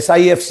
SIFC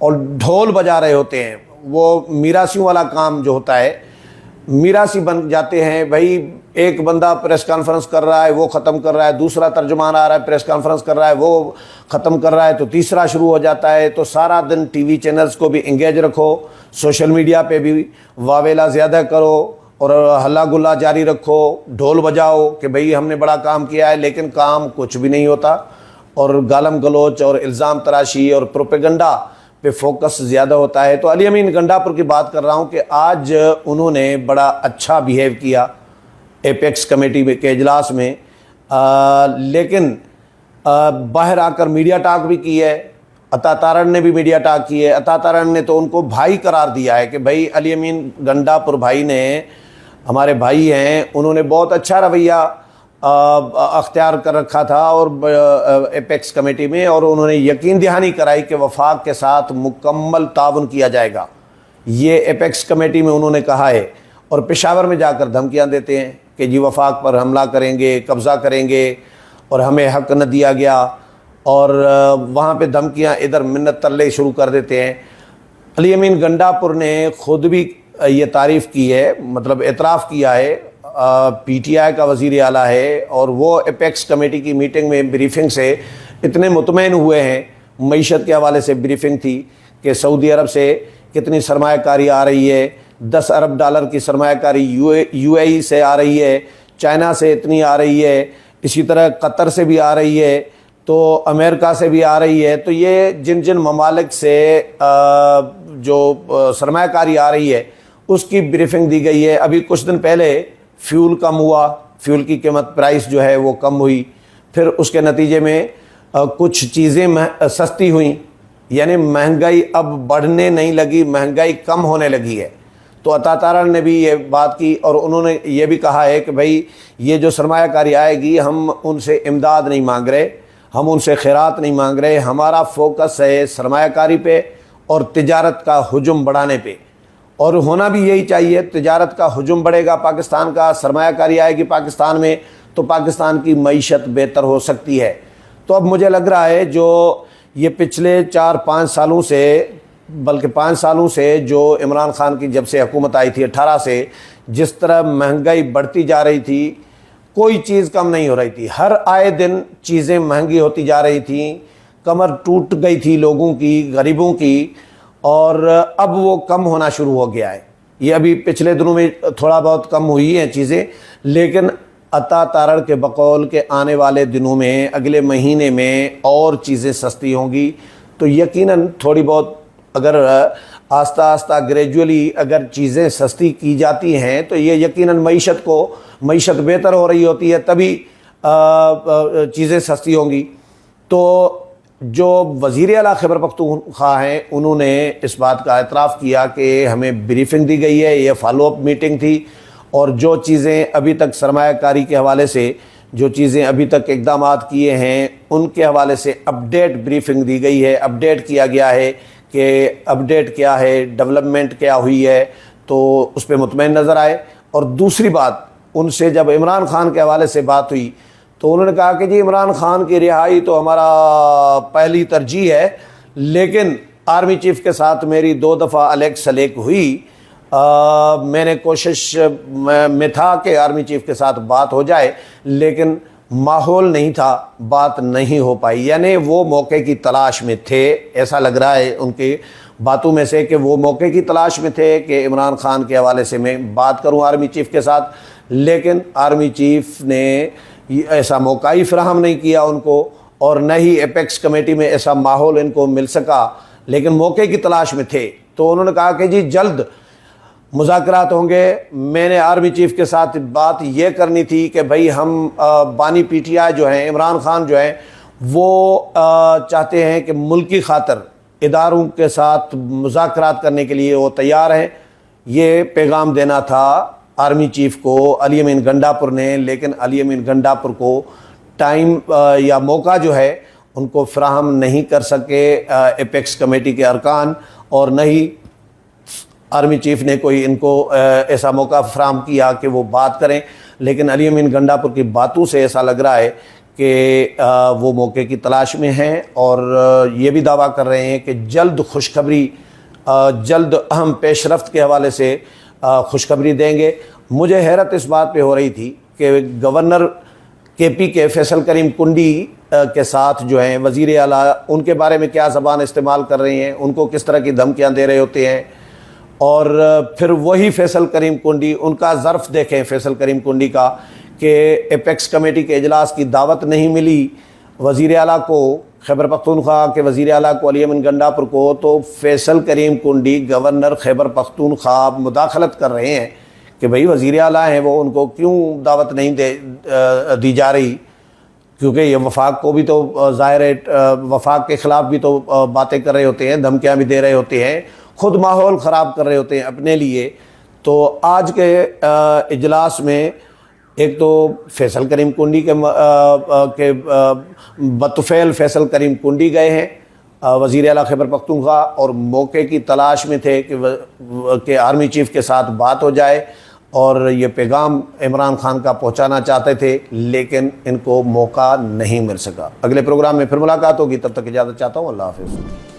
اور ڈھول بجا رہے ہوتے ہیں. وہ میراثیوں والا کام جو ہوتا ہے, میراثی بن جاتے ہیں. بھائی ایک بندہ پریس کانفرنس کر رہا ہے, وہ ختم کر رہا ہے, دوسرا ترجمان آ رہا ہے پریس کانفرنس کر رہا ہے, وہ ختم کر رہا ہے, تو تیسرا شروع ہو جاتا ہے. تو سارا دن ٹی وی چینلز کو بھی انگیج رکھو, سوشل میڈیا پہ بھی واویلا زیادہ کرو اور ہلا گلا جاری رکھو, ڈھول بجاؤ کہ بھئی ہم نے بڑا کام کیا ہے, لیکن کام کچھ بھی نہیں ہوتا. اور گالم گلوچ اور الزام تراشی اور پروپیگنڈا پہ فوکس زیادہ ہوتا ہے. تو علی امین گنڈا پور کی بات کر رہا ہوں کہ آج انہوں نے بڑا اچھا بیہیو کیا ایپیکس کمیٹی کے اجلاس میں, لیکن باہر آ کر میڈیا ٹاک بھی کی ہے. عطا تارڑ نے بھی میڈیا ٹاک کی ہے. عطا تارڑ نے تو ان کو بھائی قرار دیا ہے کہ بھائی علی امین گنڈا پور بھائی نے, ہمارے بھائی ہیں, انہوں نے بہت اچھا رویہ اختیار کر رکھا تھا اور ایپیکس کمیٹی میں, اور انہوں نے یقین دہانی کرائی کہ وفاق کے ساتھ مکمل تعاون کیا جائے گا. یہ ایپیکس کمیٹی میں انہوں نے کہا ہے. اور پشاور میں جا کر دھمکیاں دیتے ہیں کہ جی وفاق پر حملہ کریں گے, قبضہ کریں گے, اور ہمیں حق نہ دیا گیا, اور وہاں پہ دھمکیاں, ادھر منت ترلے شروع کر دیتے ہیں. علی امین گنڈا پور نے خود بھی یہ تعریف کی ہے, مطلب اعتراف کیا ہے, پی ٹی آئی کا وزیر اعلیٰ ہے, اور وہ ایپیکس کمیٹی کی میٹنگ میں بریفنگ سے اتنے مطمئن ہوئے ہیں. معیشت کے حوالے سے بریفنگ تھی کہ سعودی عرب سے کتنی سرمایہ کاری آ رہی ہے, 10 ارب ڈالر کی سرمایہ کاری یو اے ای سے آ رہی ہے, چائنا سے اتنی آ رہی ہے, اسی طرح قطر سے بھی آ رہی ہے, تو امریکہ سے بھی آ رہی ہے. تو یہ جن جن ممالک سے جو سرمایہ کاری آ رہی ہے اس کی بریفنگ دی گئی ہے. ابھی کچھ دن پہلے فیول کم ہوا, فیول کی قیمت پرائس جو ہے وہ کم ہوئی, پھر اس کے نتیجے میں کچھ چیزیں سستی ہوئیں, یعنی مہنگائی اب بڑھنے نہیں لگی, مہنگائی کم ہونے لگی ہے. تو عطا تارڑ نے بھی یہ بات کی, اور انہوں نے یہ بھی کہا ہے کہ بھائی یہ جو سرمایہ کاری آئے گی, ہم ان سے امداد نہیں مانگ رہے, ہم ان سے خیرات نہیں مانگ رہے, ہمارا فوکس ہے سرمایہ کاری پہ اور تجارت کا حجم بڑھانے پہ. اور ہونا بھی یہی چاہیے, تجارت کا حجم بڑھے گا پاکستان کا, سرمایہ کاری آئے گی پاکستان میں, تو پاکستان کی معیشت بہتر ہو سکتی ہے. تو اب مجھے لگ رہا ہے جو یہ پچھلے 4-5 سالوں سے, بلکہ 5 سالوں سے جو عمران خان کی جب سے حکومت آئی تھی 18 سے, جس طرح مہنگائی بڑھتی جا رہی تھی, کوئی چیز کم نہیں ہو رہی تھی. ہر آئے دن چیزیں مہنگی ہوتی جا رہی تھیں, کمر ٹوٹ گئی تھی لوگوں کی, غریبوں کی, اور اب وہ کم ہونا شروع ہو گیا ہے. یہ ابھی پچھلے دنوں میں تھوڑا بہت کم ہوئی ہیں چیزیں, لیکن عطا تارڑ کے بقول کے آنے والے دنوں میں, اگلے مہینے میں اور چیزیں سستی ہوں گی. تو یقیناً تھوڑی بہت اگر آہستہ آہستہ گریجولی اگر چیزیں سستی کی جاتی ہیں تو یہ یقیناً معیشت بہتر ہو رہی ہوتی ہے, تبھی چیزیں سستی ہوں گی. تو جو وزیر اعلیٰ خیبر پختونخوا ہیں, انہوں نے اس بات کا اعتراف کیا کہ ہمیں بریفنگ دی گئی ہے, یہ فالو اپ میٹنگ تھی, اور جو چیزیں ابھی تک سرمایہ کاری کے حوالے سے جو چیزیں ابھی تک اقدامات کیے ہیں ان کے حوالے سے اپڈیٹ بریفنگ دی گئی ہے, اپڈیٹ کیا گیا ہے کہ اپڈیٹ کیا ہے, ڈیولپمنٹ کیا ہوئی ہے, تو اس پہ مطمئن نظر آئے. اور دوسری بات, ان سے جب عمران خان کے حوالے سے بات ہوئی تو انہوں نے کہا کہ جی عمران خان کی رہائی تو ہمارا پہلی ترجیح ہے, لیکن آرمی چیف کے ساتھ میری 2 دفعہ الیک سلیک ہوئی, میں نے کوشش میں تھا کہ آرمی چیف کے ساتھ بات ہو جائے, لیکن ماحول نہیں تھا, بات نہیں ہو پائی. یعنی وہ موقع کی تلاش میں تھے, ایسا لگ رہا ہے ان کی باتوں میں سے کہ وہ موقع کی تلاش میں تھے کہ عمران خان کے حوالے سے میں بات کروں آرمی چیف کے ساتھ, لیکن آرمی چیف نے ایسا موقع ہی فراہم نہیں کیا ان کو, اور نہ ہی ایپیکس کمیٹی میں ایسا ماحول ان کو مل سکا, لیکن موقع کی تلاش میں تھے. تو انہوں نے کہا کہ جی جلد مذاکرات ہوں گے. میں نے آرمی چیف کے ساتھ بات یہ کرنی تھی کہ بھئی ہم بانی پی ٹی آئی جو ہیں, عمران خان جو ہیں, وہ چاہتے ہیں کہ ملکی خاطر اداروں کے ساتھ مذاکرات کرنے کے لیے وہ تیار ہیں. یہ پیغام دینا تھا آرمی چیف کو علی امین گنڈا پور نے, لیکن علی امین گنڈا پور کو ٹائم یا موقع جو ہے ان کو فراہم نہیں کر سکے ایپیکس کمیٹی کے ارکان, اور نہ ہی آرمی چیف نے کوئی ان کو ایسا موقع فراہم کیا کہ وہ بات کریں. لیکن علی امین گنڈا پور کی باتوں سے ایسا لگ رہا ہے کہ وہ موقع کی تلاش میں ہیں اور یہ بھی دعویٰ کر رہے ہیں کہ جلد خوشخبری جلد اہم پیش رفت کے حوالے سے خوشخبری دیں گے۔ مجھے حیرت اس بات پہ ہو رہی تھی کہ گورنر کے پی کے فیصل کریم کنڈی کے ساتھ جو ہیں وزیر اعلیٰ ان کے بارے میں کیا زبان استعمال کر رہی ہیں، ان کو کس طرح کی دھمکیاں دے رہے ہوتے ہیں، اور پھر وہی فیصل کریم کنڈی ان کا ظرف دیکھیں فیصل کریم کنڈی کا کہ ایپیکس کمیٹی کے اجلاس کی دعوت نہیں ملی وزیر اعلیٰ کو، خیبر پختونخوا کے وزیر اعلیٰ کو علی امین گنڈاپور کو، تو فیصل کریم کنڈی گورنر خیبر پختونخوا مداخلت کر رہے ہیں کہ بھئی وزیر اعلیٰ ہیں وہ، ان کو کیوں دعوت نہیں دی جا رہی، کیونکہ یہ وفاق کو بھی تو ظاہر ہے وفاق کے خلاف بھی تو باتیں کر رہے ہوتے ہیں، دھمکیاں بھی دے رہے ہوتے ہیں، خود ماحول خراب کر رہے ہوتے ہیں اپنے لیے۔ تو آج کے اجلاس میں ایک تو فیصل کریم کنڈی کے بطفیل فیصل کریم کنڈی گئے ہیں وزیر اعلیٰ خیبر پختونخوا، اور موقع کی تلاش میں تھے کہ آرمی چیف کے ساتھ بات ہو جائے اور یہ پیغام عمران خان کا پہنچانا چاہتے تھے، لیکن ان کو موقع نہیں مل سکا۔ اگلے پروگرام میں پھر ملاقات ہوگی، تب تک اجازت چاہتا ہوں، اللہ حافظ۔